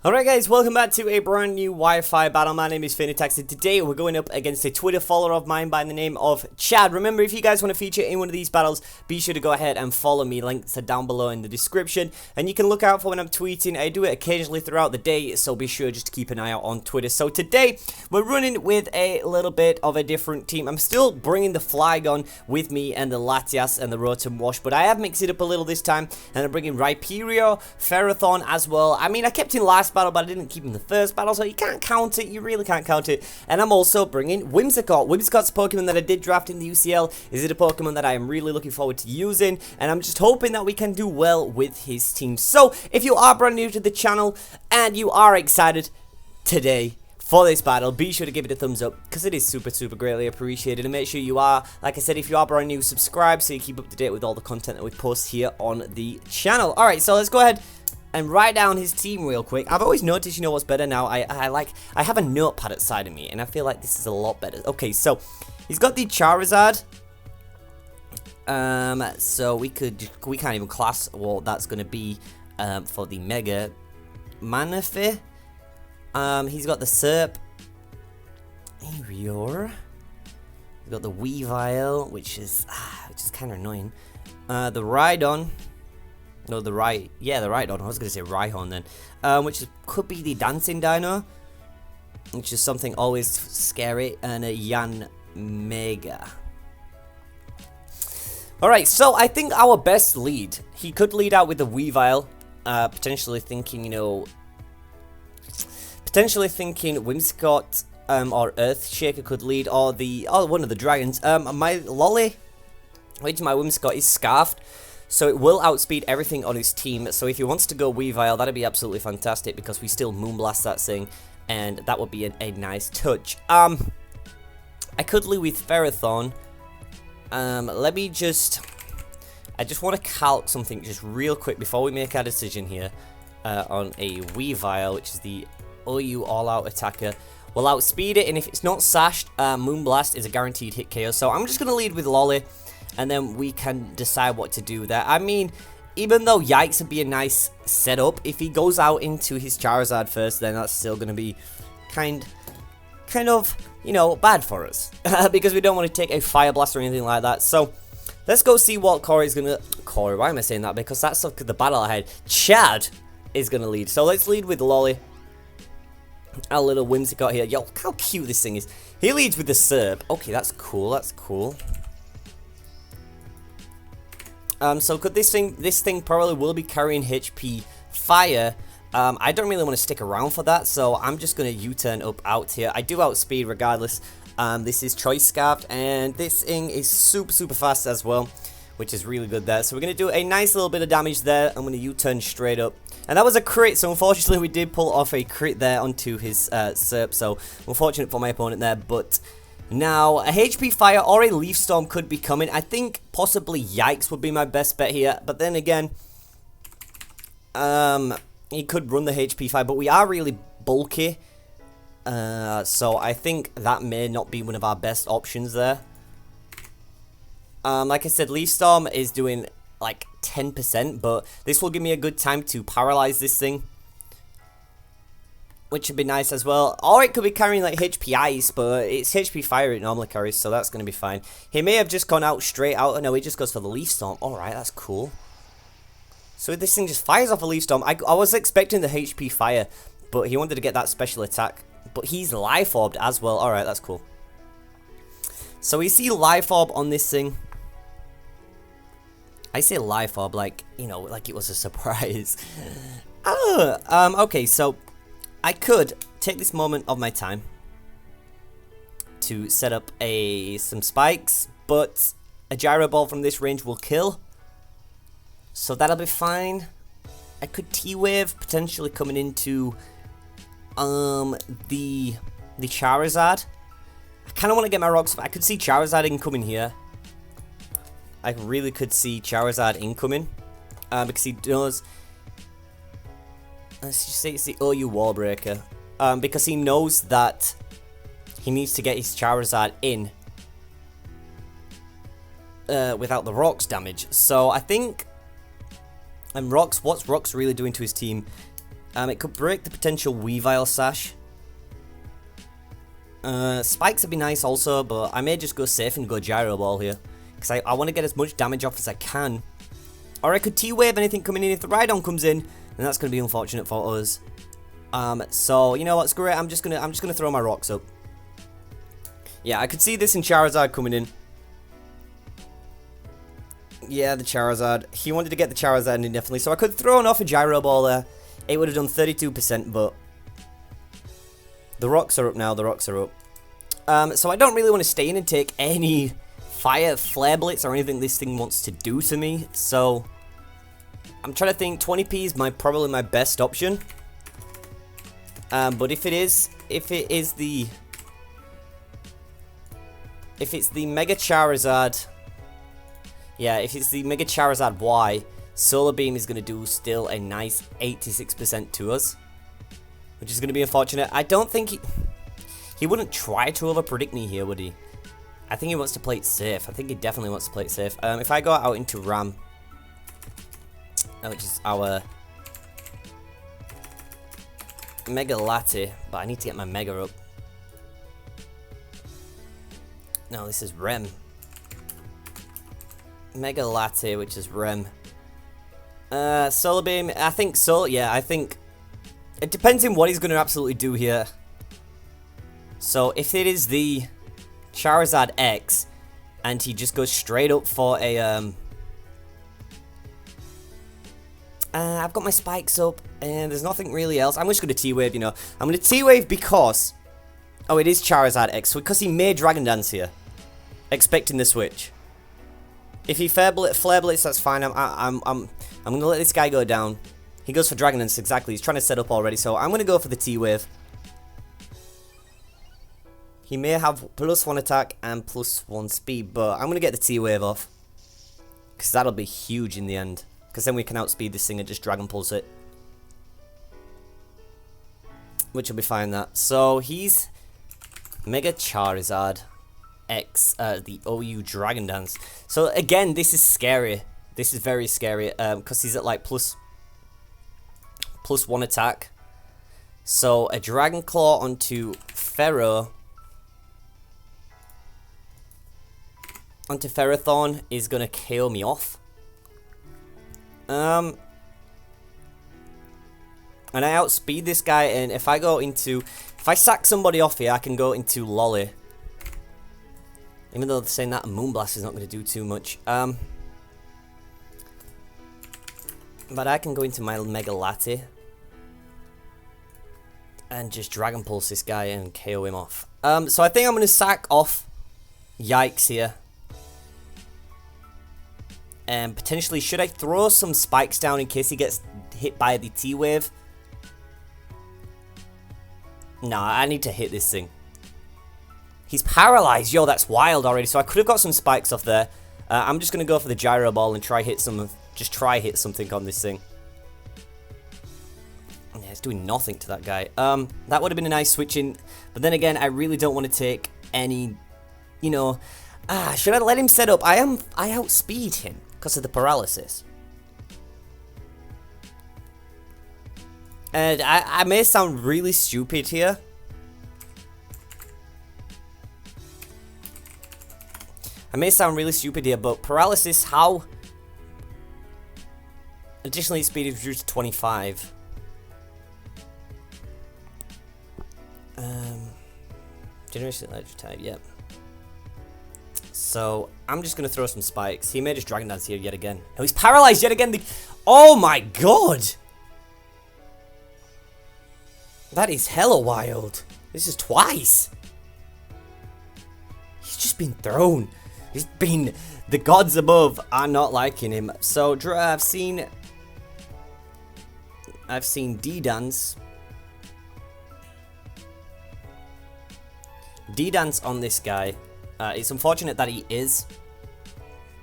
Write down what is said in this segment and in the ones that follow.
Alright guys, welcome back to a brand new Wi-Fi battle. My name is FeintAttacks and today we're going up against a Twitter follower of mine by the name of Chad. Remember, if you guys want to feature in one of these battles, be sure to go ahead and follow me. Links are down below in the description. And you can look out for when I'm tweeting. I do it occasionally throughout the day, so be sure just to keep an eye out on Twitter. So today, we're running with a little bit of a different team. I'm still bringing the Flygon with me and the Latias and the Rotom Wash, but I have mixed it up a little this time. And I'm bringing Rhyperior, Ferrothorn as well. I mean, I kept in last battle, but I didn't keep in the first battle, so you can't count it. You really can't count it. And I'm also bringing Whimsicott. Whimsicott's a Pokemon that I did draft in the UCL. Is it a Pokemon that I am really looking forward to using? And I'm just hoping that we can do well with his team. So, if you are brand new to the channel and you are excited today for this battle, be sure to give it a thumbs up because it is super greatly appreciated. And make sure you are, like I said, if you are brand new, subscribe so you keep up to date with all the content that we post here on the channel. Alright, so let's go ahead and write down his team real quick. I've always noticed, you know what's better now? I have a notepad outside of me, and I feel like this is a lot better. Okay, so he's got the Charizard. So we can't even class what that's gonna be for the Mega Manaphy. He's got the Serp. Arior. He's got the Weavile, which is kind of annoying. The Rhydon. No, the Rhydon. I was going to say Rhyhorn then. Which could be the Dancing Dino, which is something always scary. And a Yanmega. Alright, so I think our best lead. He could lead out with the Weavile. Potentially thinking, you know, Whimsicott or Earthshaker could lead, or one of the dragons. My Lolly, which my Whimsicott is Scarfed. So it will outspeed everything on his team. So if he wants to go Weavile, that'd be absolutely fantastic because we still Moonblast that thing, and that would be a nice touch. I could lead with Ferrothorn. I just want to calc something just real quick before we make our decision here on a Weavile, which is the OU all-out attacker. We'll outspeed it, and if it's not sashed, Moonblast is a guaranteed hit KO. So I'm just going to lead with Lolly, and then we can decide what to do there. I mean, even though Yikes would be a nice setup, if he goes out into his Charizard first, then that's still going to be kind of, you know, bad for us. Because we don't want to take a Fire Blast or anything like that. So, let's go see what Corey's going to... Corey, why am I saying that? Because that's the battle ahead. Chad is going to lead. So, let's lead with Lolly. Our little Whimsicott here. Yo, look how cute this thing is. He leads with the Serp. Okay, that's cool. That's cool. So could this thing probably will be carrying HP Fire. I don't really want to stick around for that, so I'm just going to U-turn up out here. I do outspeed regardless. This is Choice Scarfed, and this thing is super fast as well, which is really good there. So we're going to do a nice little bit of damage there. I'm going to U-turn straight up. And that was a crit, so unfortunately we did pull off a crit there onto his Serp, so unfortunate for my opponent there, but... Now, a HP Fire or a Leaf Storm could be coming. I think possibly Yikes would be my best bet here. But then again, he could run the HP Fire. But we are really bulky. So I think that may not be one of our best options there. Like I said, Leaf Storm is doing like 10%. But this will give me a good time to paralyze this thing, which would be nice as well. Or it could be carrying like HP Ice, but it's HP Fire it normally carries, so that's going to be fine. He may have just gone out straight out. Oh, no, he just goes for the Leaf Storm. Alright, that's cool. So this thing just fires off a Leaf Storm. I was expecting the HP Fire, but he wanted to get that special attack. But he's Life Orbed as well. Alright, that's cool. So we see Life Orb on this thing. I say Life Orb like, you know, like it was a surprise. Okay, so... I could take this moment of my time to set up some spikes, but a Gyro Ball from this range will kill, so that'll be fine. I could T-Wave, potentially coming into the Charizard. I kind of want to get my rocks. I could see Charizard incoming here. I really could see Charizard incoming because he does... Let's just say it's the OU Wall Breaker. Because he knows that he needs to get his Charizard in without the rocks damage. So I think, and what's Rocks really doing to his team? It could break the potential Weavile Sash. Spikes would be nice also, but I may just go safe and go Gyro Ball here. Because I want to get as much damage off as I can. Or I could T-Wave anything coming in. If the Rhydon comes in, then that's going to be unfortunate for us. So, you know what, screw it. I'm just gonna throw my rocks up. Yeah, I could see this in Charizard coming in. Yeah, the Charizard. He wanted to get the Charizard in definitely. So I could throw off a Gyro Ball there. It would have done 32%, but the rocks are up now. The rocks are up. So I don't really want to stay in and take any fire, flare blitz, or anything this thing wants to do to me. So I'm trying to think. 20p is probably my best option. But if it's the Mega Charizard, yeah, if it's the Mega Charizard Y, Solar Beam is going to do still a nice 86% to us, which is going to be unfortunate. I don't think he wouldn't try to over-predict me here, would he? I think he wants to play it safe. I think he definitely wants to play it safe. If I go out into Ram, which is our Mega Latte, but I need to get my Mega up. No, this is Rem. Mega Latte, which is Rem. Solar Beam, I think so, yeah, I think it depends on what he's going to absolutely do here. So if it is the Charizard X and he just goes straight up for a I've got my spikes up and there's nothing really else. I'm just going to T-Wave, you know. I'm going to T-Wave because oh, it is Charizard X, because he made Dragon Dance here, expecting the switch. If he Flare Blitz, that's fine. I'm gonna let this guy go down. He goes for Dragon Dance, exactly. He's trying to set up already, so I'm gonna go for the T-Wave. He may have +1 attack and +1 speed, but I'm gonna get the T-Wave off, because that'll be huge in the end. Because then we can outspeed this thing and just Dragon Pulse it, which will be fine. That so he's Mega Charizard X, the OU Dragon Dance. So again, this is scary. This is very scary, because he's at like +1 attack. So a Dragon Claw onto Ferro, onto Ferrothorn is gonna KO me off. And I outspeed this guy, and if I sack somebody off here, I can go into Lolly. Even though they're saying that a Moonblast is not going to do too much. But I can go into my Mega Latte and just Dragon Pulse this guy and KO him off. So I think I'm going to sack off Yikes here. And potentially, should I throw some spikes down in case he gets hit by the T-Wave? Nah, I need to hit this thing. He's paralyzed. Yo, that's wild already. So I could have got some spikes off there. I'm just going to go for the Gyro Ball and try hit something on this thing. Yeah, it's doing nothing to that guy. That would have been a nice switch in. But then again, I really don't want to take any, you know... should I let him set up? I outspeed him because of the paralysis. And I may sound really stupid here. But paralysis, how? Additionally, speed is reduced to 25. Generation Electric type, yep. So, I'm just going to throw some spikes. He may just Dragon Dance here yet again. No, he's paralyzed yet again. Oh my god! That is hella wild. This is twice. He's just been thrown. The gods above are not liking him. So, I've seen D-Dance. D-Dance on this guy. It's unfortunate that he is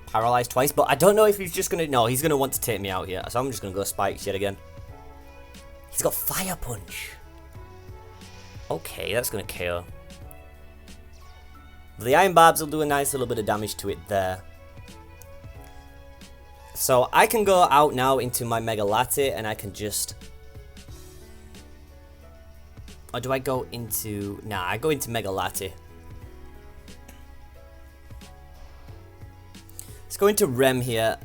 paralyzed twice, but I don't know if he's just gonna... No, he's gonna want to take me out here, so I'm just gonna go spikes yet again. He's got Fire Punch. Okay, that's gonna KO. The Iron Barbs will do a nice little bit of damage to it there. So I can go out now into my Mega Latte, and I can just Or do I go into... Nah, I go into Mega Latte. Let's go into Rem here.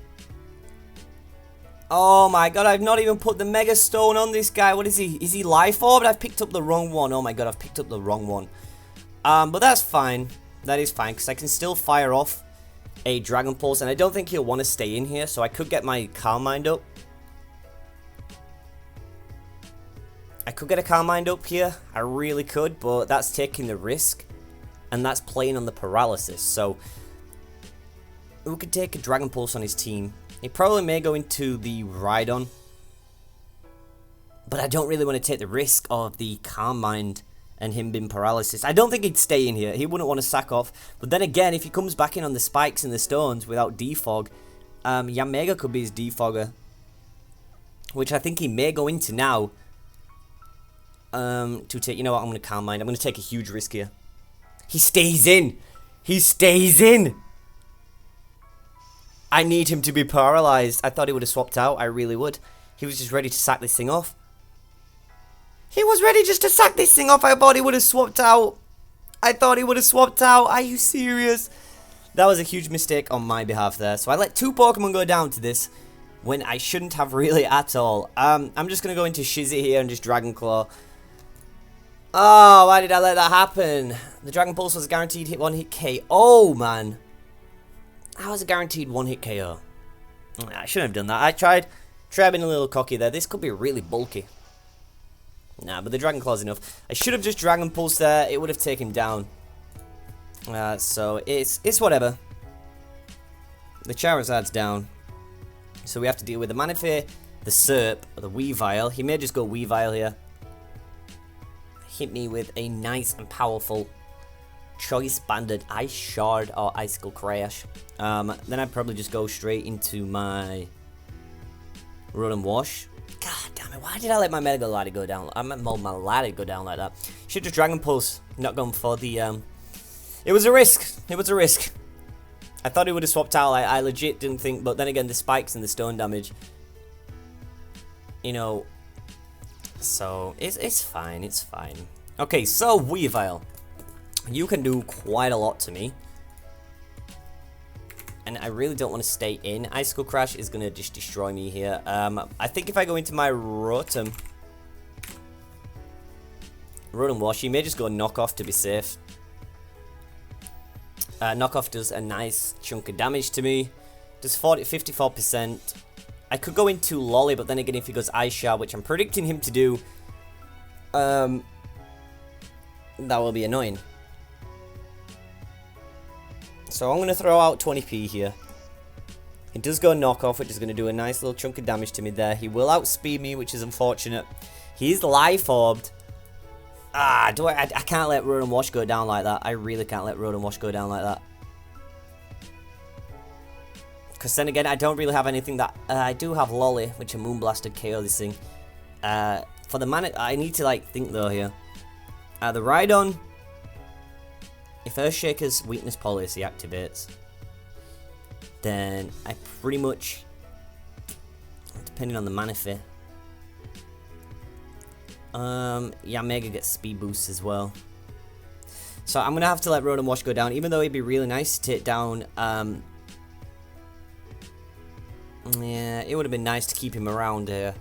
Oh my god, I've not even put the Mega Stone on this guy. What is he? Is he Life Orb? I've picked up the wrong one. Oh my god, I've picked up the wrong one. But that's fine. That is fine, because I can still fire off a Dragon Pulse, and I don't think he'll want to stay in here, so I could get my Calm Mind up. I could get a Calm Mind up here. I really could, but that's taking the risk, and that's playing on the paralysis, so we could take a Dragon Pulse on his team. He probably may go into the Rhydon, but I don't really want to take the risk of the Calm Mind and him being paralysis. I don't think he'd stay in here. He wouldn't want to sack off. But then again, if he comes back in on the spikes and the stones without defog, Yanmega could be his defogger, which I think he may go into now. To take, you know what? I'm going to Calm Mind. I'm going to take a huge risk here. He stays in. He stays in. I need him to be paralyzed. I thought he would have swapped out. I really would. He was just ready to sack this thing off. He was ready just to sack this thing off. I thought he would have swapped out. I thought he would have swapped out. Are you serious? That was a huge mistake on my behalf there. So I let 2 Pokemon go down to this when I shouldn't have really at all. I'm just going to go into Shizzy here and just Dragon Claw. Oh, why did I let that happen? The Dragon Pulse was guaranteed hit 1-hit KO, man. How was a guaranteed 1-hit KO? I shouldn't have done that. I tried being a little cocky there. This could be really bulky. Nah, but the Dragon Claw's enough. I should have just Dragon Pulse there. It would have taken him down. So it's whatever. The Charizard's down. So we have to deal with the Manaphy, the Serp, or the Weavile. He may just go Weavile here. Hit me with a nice and powerful Choice Banded Ice Shard or Icicle Crash. Then I'd probably just go straight into my Run and Wash. God damn it, why did I let my Mega Latias go down? I meant my Latias go down like that. Should just Dragon Pulse, not going for the, It was a risk. It was a risk. I thought he would have swapped out. I legit didn't think, but then again, the spikes and the stone damage. You know, so it's fine, it's fine. Okay, so Weavile. You can do quite a lot to me. And I really don't want to stay in. Icicle Crash is going to just destroy me here. I think if I go into my Rotom Wash, he may just go Knockoff to be safe. Knockoff does a nice chunk of damage to me. Does 54%. I could go into Lolly, but then again, if he goes Ice Shard, which I'm predicting him to do, that will be annoying. So I'm going to throw out 20p here. He does go Knockoff, which is going to do a nice little chunk of damage to me there. He will outspeed me, which is unfortunate. He's Life Orbed. I can't let Road and Wash go down like that. I really can't let Road and Wash go down like that. Because then again, I don't really have anything that... I do have Lolly, which a Moonblast would KO this thing. For the mana... I need to, like, think, though, here. The Rhydon... If Earthshaker's Weakness Policy activates, then I pretty much... Depending on the Manaphy... yeah, Mega gets Speed Boost as well. So I'm going to have to let Road and Wash go down, even though it'd be really nice to take down... yeah, it would have been nice to keep him around here.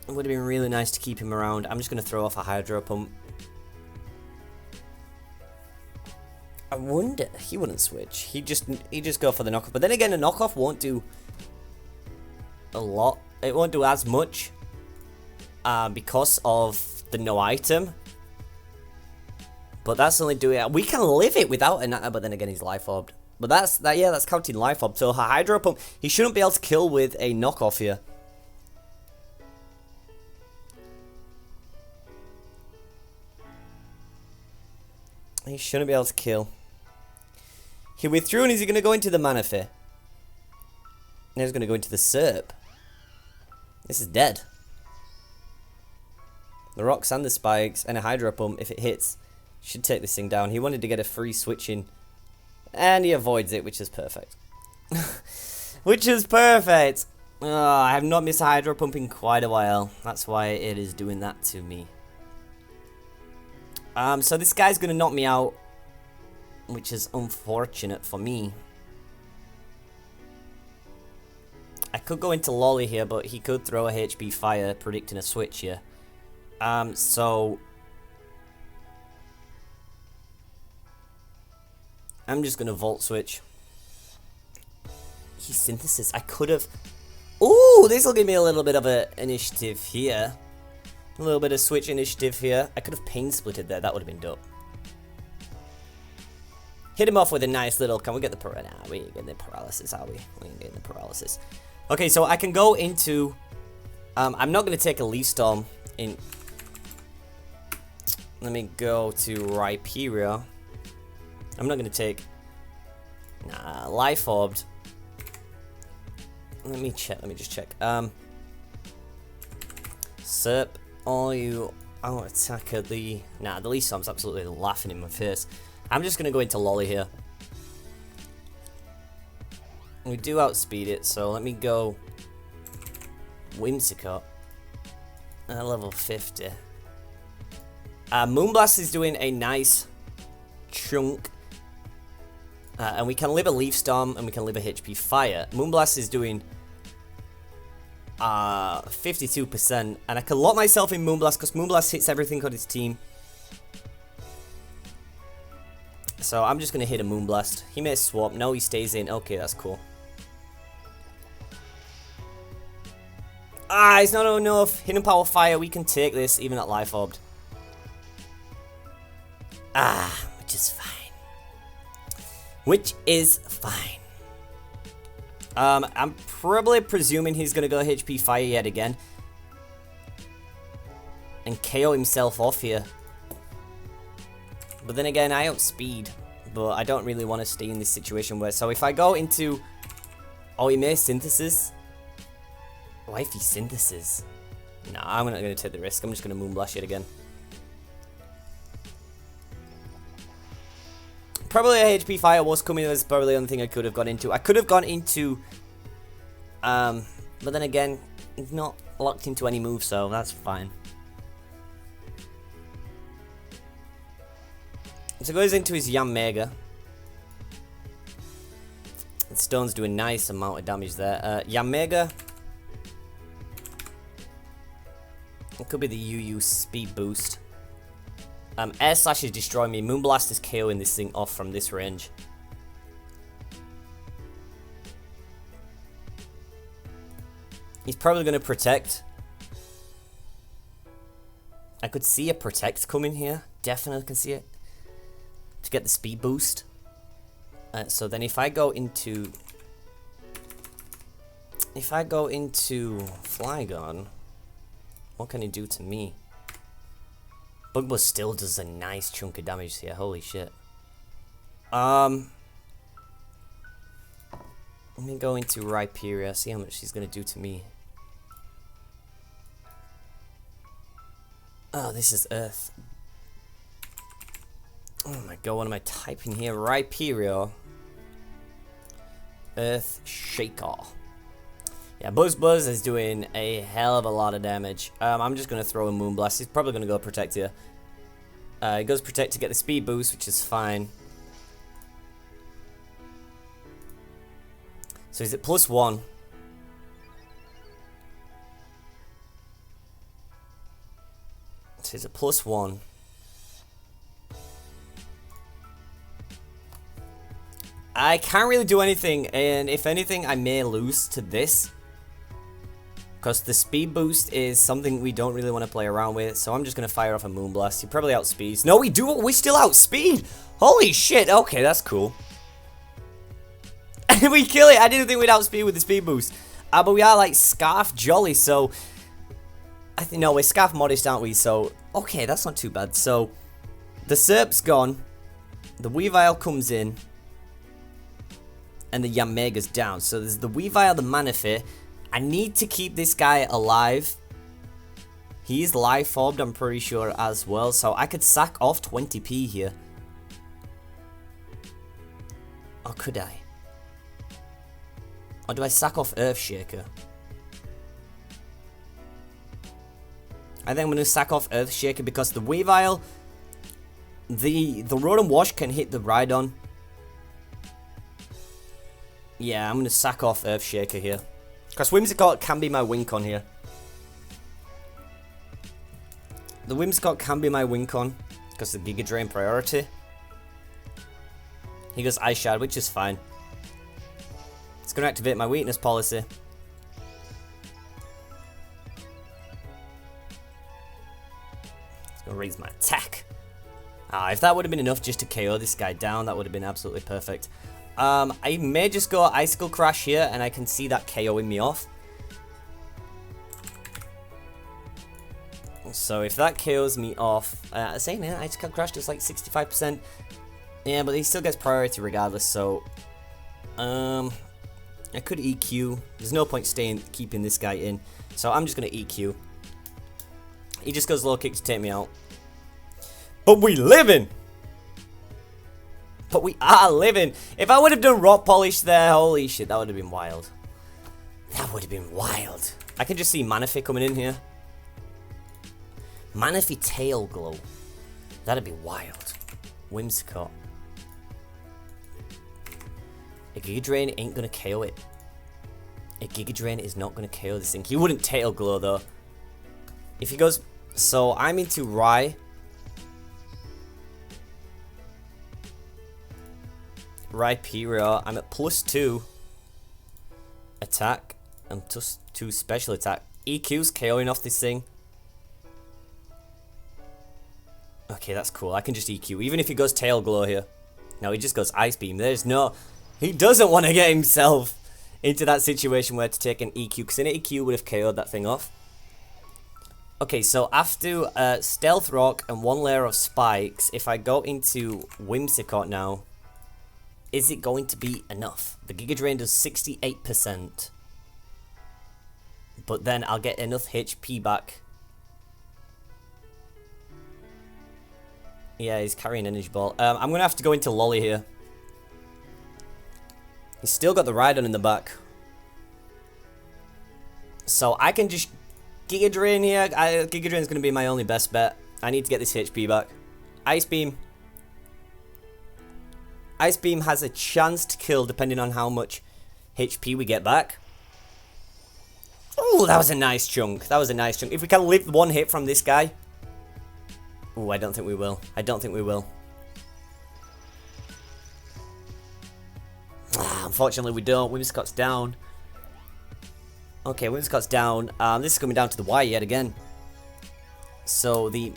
It would have been really nice to keep him around. I'm just going to throw off a Hydro Pump. I wonder... He wouldn't switch. He'd just go for the knockoff. But then again, a knockoff won't do a lot. It won't do as much because of the no item. But that's only doing it. We can live it without an... But then again, he's Life Orbed. But that's counting Life Orb. So Hydro Pump, he shouldn't be able to kill with a knockoff here. He shouldn't be able to kill. He withdrew, and is he going to go into the Manaphy? Now he's going to go into the Serp. This is dead. The rocks and the spikes and a Hydro Pump, if it hits, should take this thing down. He wanted to get a free switch in. And he avoids it, which is perfect. Which is perfect. I have not missed a Hydro Pump in quite a while. That's why it is doing that to me. So this guy's gonna knock me out, which is unfortunate for me. I could go into Lolly here, but he could throw a HP Fire, predicting a switch here. So I'm just gonna Volt Switch. He Synthesis. I could have. Ooh, this will give me a little bit of an initiative here. A little bit of switch initiative here. I could have Pain Splitted there. That would have been dope. Hit him off with a nice little. Can we get the paralysis? Nah, we ain't getting the paralysis, are we? We ain't getting the paralysis. Okay, so I can go into. I'm not going to take a Leaf Storm in. Let me go to Rhyperior. I'm not going to take. Nah, Life Orbed. Let me check. Let me just check. Serp, all you out attacker. The Leaf Storm's absolutely laughing in my face. I'm just gonna go into Lolly here. We do outspeed it, so let me go Whimsicott at level 50. Moonblast is doing a nice chunk. And we can live a Leaf Storm and we can live a HP Fire. Moonblast is doing 52%. And I can lock myself in Moonblast because Moonblast hits everything on its team. So I'm just going to hit a Moonblast. He may swap. No, he stays in. Okay, that's cool. It's not enough. Hidden Power Fire. We can take this even at Life Orbed. Which is fine. Which is fine. I'm probably presuming he's going to go HP Fire yet again. And KO himself off here. But then again, I outspeed. But I don't really want to stay in this situation where... So if I go into... Oh, he may Synthesis. What if he Synthesis? Nah, I'm not going to take the risk. I'm just going to Moonblast yet again. Probably a HP Fire was coming. That's probably the only thing I could have gone into. I could have gone into... but then again, he's not locked into any move, so that's fine. So goes into his Yanmega. And Stone's doing a nice amount of damage there. Yanmega. It could be the UU speed boost. Air Slash is destroying me. Moonblast is KOing this thing off from this range. He's probably going to Protect. I could see a Protect coming here. Definitely can see it. To get the speed boost. So then if I go into... If I go into Flygon, what can he do to me? Bug Buzz still does a nice chunk of damage here. Holy shit. Let me go into Rhyperior. See how much she's gonna do to me. Oh, this is Earth. Oh my god, what am I typing here? Rhyperior. Earth Shaker. Yeah, Buzz is doing a hell of a lot of damage. I'm just going to throw a Moonblast. He's probably going to go Protect here. He goes Protect to get the speed boost, which is fine. So he's at +1. So he's at +1. I can't really do anything, and if anything, I may lose to this. Because the speed boost is something we don't really want to play around with, so I'm just going to fire off a Moonblast. He probably outspeeds. No, we still outspeed! Holy shit, okay, that's cool. We kill it! I didn't think we'd outspeed with the speed boost. But we are like Scarf Jolly, so... I think, no, we're Scarf Modest, aren't we? So, okay, that's not too bad. So, the Serp's gone. The Weavile comes in. And the Yanmega's down. So there's the Weavile, the Manaphy. I need to keep this guy alive. He is Life Orbed, I'm pretty sure, as well. So I could sack off 20p here. Or could I? Or do I sack off Earthshaker? I think I'm going to sack off Earthshaker because the Weavile, the Road and Wash can hit the Rhydon. Yeah, I'm going to sack off Earthshaker here. Because Whimsicott can be my Wincon here. The Whimsicott can be my Wincon because the Giga Drain priority. He goes Ice Shard, which is fine. It's going to activate my weakness policy. It's going to raise my attack. Ah, if that would have been enough just to KO this guy down, that would have been absolutely perfect. I may just go Icicle Crash here, and I can see that KOing me off. So if that KOs me off, saying that Icicle Crash does like 65%. Yeah, but he still gets priority regardless, so I could EQ. There's no point keeping this guy in, so I'm just gonna EQ. He just goes low kick to take me out. But we living! But we are living! If I would have done Rock Polish there, holy shit, that would have been wild. That would have been wild. I can just see Manaphy coming in here. Manaphy Tail Glow. That'd be wild. Whimsicott. A Giga Drain ain't gonna KO it. A Giga Drain is not gonna KO this thing. He wouldn't Tail Glow though. If he goes... So, I'm into Rye. Rhyperior. I'm at +2 attack and +2 special attack. EQ's KOing off this thing. Okay, that's cool. I can just EQ. Even if he goes Tail Glow here. No, he just goes Ice Beam. There's no... He doesn't want to get himself into that situation where to take an EQ. Because an EQ would have KO'd that thing off. Okay, so after Stealth Rock and 1 layer of Spikes, if I go into Whimsicott now, is it going to be enough? The Giga Drain does 68%. But then I'll get enough HP back. Yeah, he's carrying Energy Ball. I'm going to have to go into Lolly here. He's still got the Rhydon in the back. So I can just Giga Drain here. Giga Drain is going to be my only best bet. I need to get this HP back. Ice Beam. Ice Beam has a chance to kill depending on how much HP we get back. Oh, that was a nice chunk. That was a nice chunk. If we can live 1 hit from this guy. Oh, I don't think we will. I don't think we will. Unfortunately, we don't. Whimsicott's down. Okay, Whimsicott's down. This is coming down to the wire yet again. So the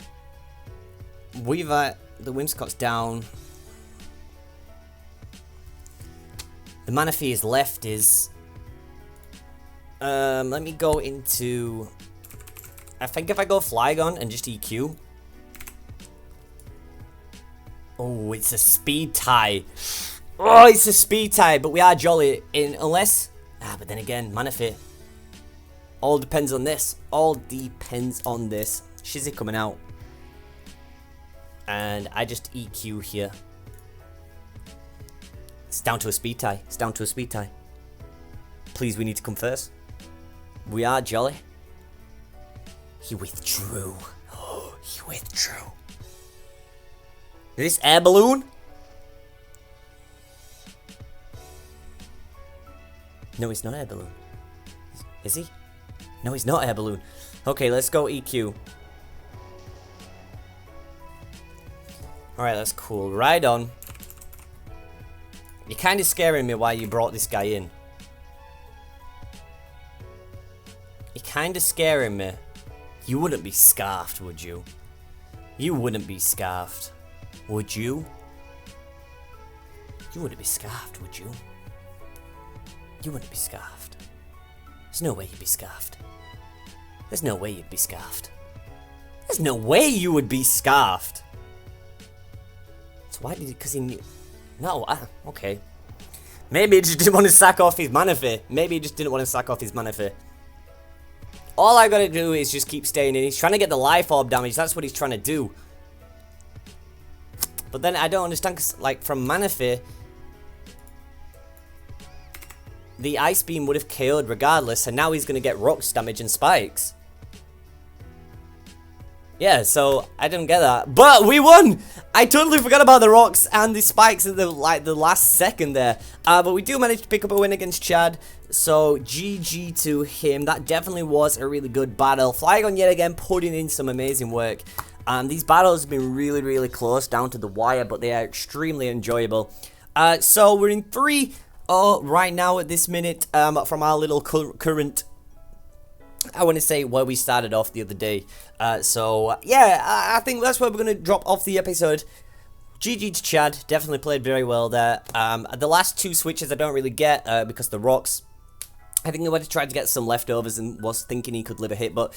Whimsicott's down. The Manaphy is left is... let me go into... I think if I go Flygon and just EQ... Oh, it's a speed tie. Oh, it's a speed tie, but we are jolly in unless... but then again, Manaphy. All depends on this. All depends on this. Shizzy coming out. And I just EQ here. It's down to a speed tie. It's down to a speed tie. Please, we need to come first. We are jolly. He withdrew. Oh, he withdrew. Is this Air Balloon? No, he's not Air Balloon. Is he? No, he's not Air Balloon. Okay, let's go EQ. Alright, that's cool. Rhydon. You're kind of scaring me why you brought this guy in. You're kind of scaring me. You wouldn't be scarfed, would you? You wouldn't be scarfed. Would you? You wouldn't be scarfed, would you? You wouldn't be scarfed. There's no way you'd be scarfed. There's no way you'd be scarfed. There's no way you would be scarfed. So why did he... Because he knew... No, okay. Maybe he just didn't want to sack off his Manaphy. Maybe he just didn't want to sack off his Manaphy. All I gotta do is just keep staying in. He's trying to get the Life Orb damage. That's what he's trying to do. But then I don't understand, because, like, from Manaphy, the Ice Beam would have KO'd regardless, and now he's going to get Rocks damage and Spikes. Yeah, so I didn't get that, but we won. I totally forgot about the rocks and the spikes at the last second there. But we do manage to pick up a win against Chad. So GG to him. That definitely was a really good battle. Flygon yet again putting in some amazing work. These battles have been really close down to the wire, but they are extremely enjoyable. So we're in 3-0 right now at this minute from our little current, I want to say, where we started off the other day. Yeah, I think that's where we're going to drop off the episode. GG to Chad, definitely played very well there. The last 2 switches I don't really get because the rocks. I think he would have tried to get some leftovers and was thinking he could live a hit, but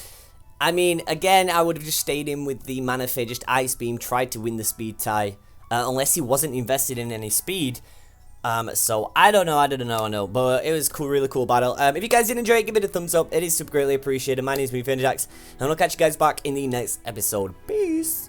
I mean, again, I would have just stayed in with the Mana Fade, just Ice Beam, tried to win the speed tie, unless he wasn't invested in any speed. So I don't know, but it was cool, really cool battle. If you guys did enjoy it, give it a thumbs up. It is super greatly appreciated. My name is FeintAttacks, and I'll catch you guys back in the next episode. Peace.